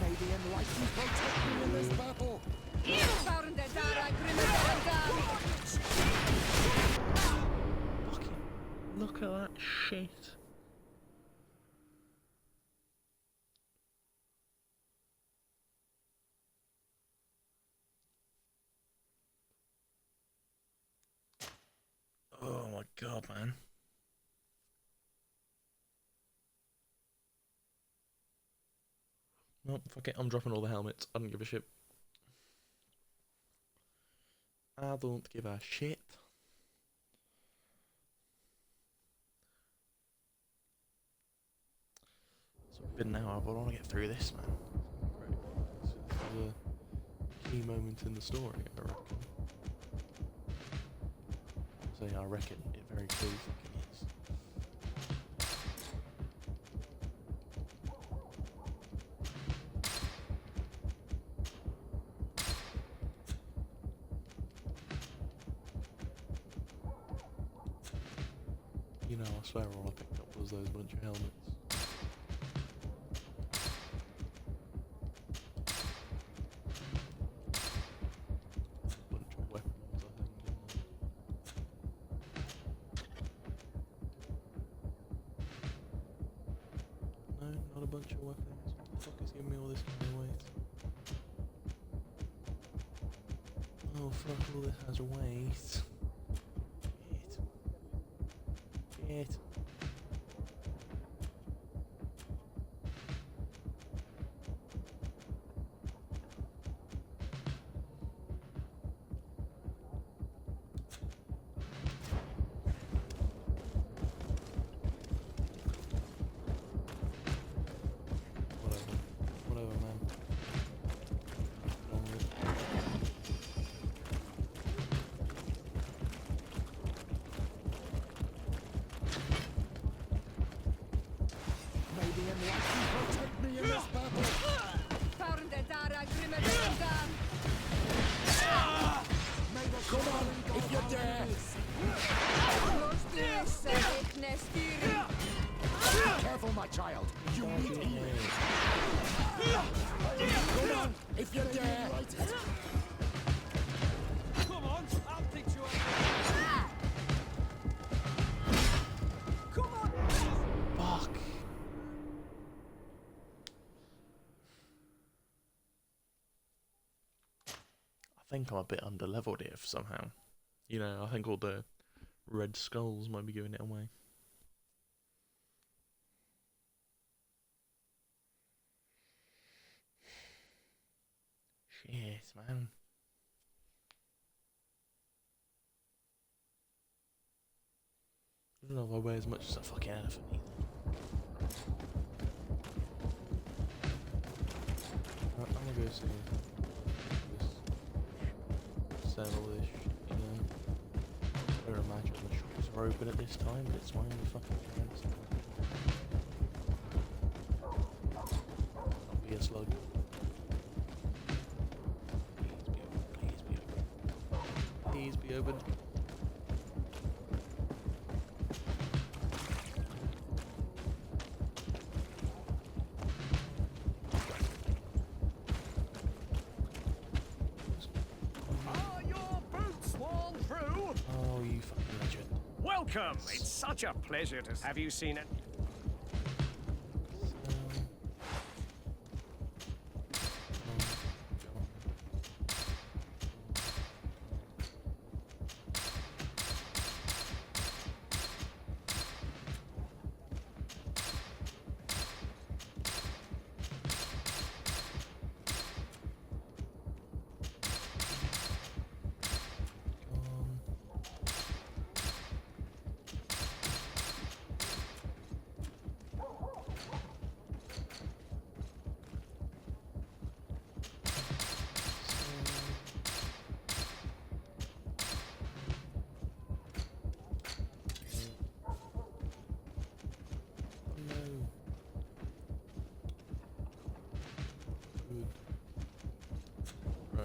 May the enlightened protect me in this battle! Fucking look at that shit. Oh my god, man. Well, fuck it, I'm dropping all the helmets. I don't give a shit. I don't give a shit. So it's been an hour, but I want to get through this, man. This is a key moment in the story, I reckon. I reckon it very clearly fucking is. You know, I swear all I picked up was those bunch of helmets. Bunch of weapons, I think, didn't I? No, not a bunch of weapons. What the fuck is giving me all this kind of weight? Oh fuck, all this has weight. Shit. Whatever, man. May the enlightened protect me in this battle! Come on, if you dare! Careful, my child. You need healing. Come on, if you dare! Come on, I'll teach you Come on! Fuck. I think I'm a bit under-leveled here somehow. You know, I think all the red skulls might be giving it away. Shit, man. I don't know if I weigh as much as a fucking elephant either. Right, I'm gonna go see this settle this, you know. I don't imagine the shops are open at this time, but it's my only fucking chance. Don't be a slug. Please be open. Are your boots worn through? Oh, you fucking legend. Welcome. It's such a pleasure to have you seen it.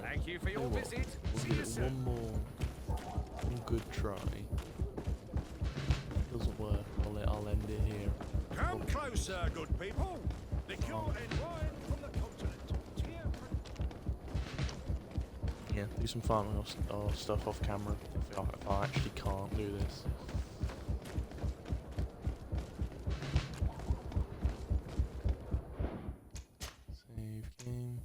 Thank you for your visit. We'll See give you it soon. one good try. Doesn't work. Closer, good people. Liquor and wine from the continent. Cheer for Yeah, do some farming or stuff off camera if I actually can't do this. Save game.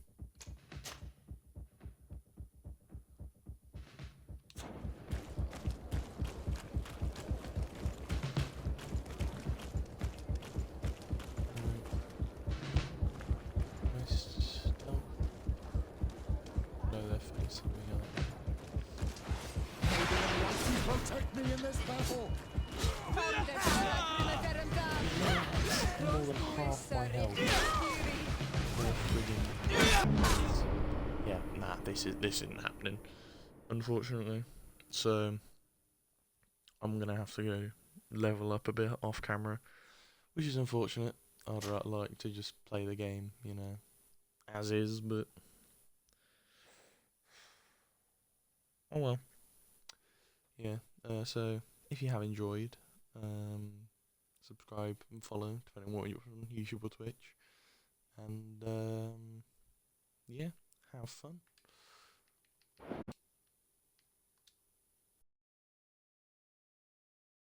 Protect me in this battle! More than half my health. Yeah, nah, this isn't happening, unfortunately. So I'm gonna have to go level up a bit off camera, which is unfortunate. I'd like to just play the game, you know, as is, but oh well. Yeah. So if you have enjoyed, subscribe and follow, depending on what you're from YouTube or Twitch, and yeah, have fun.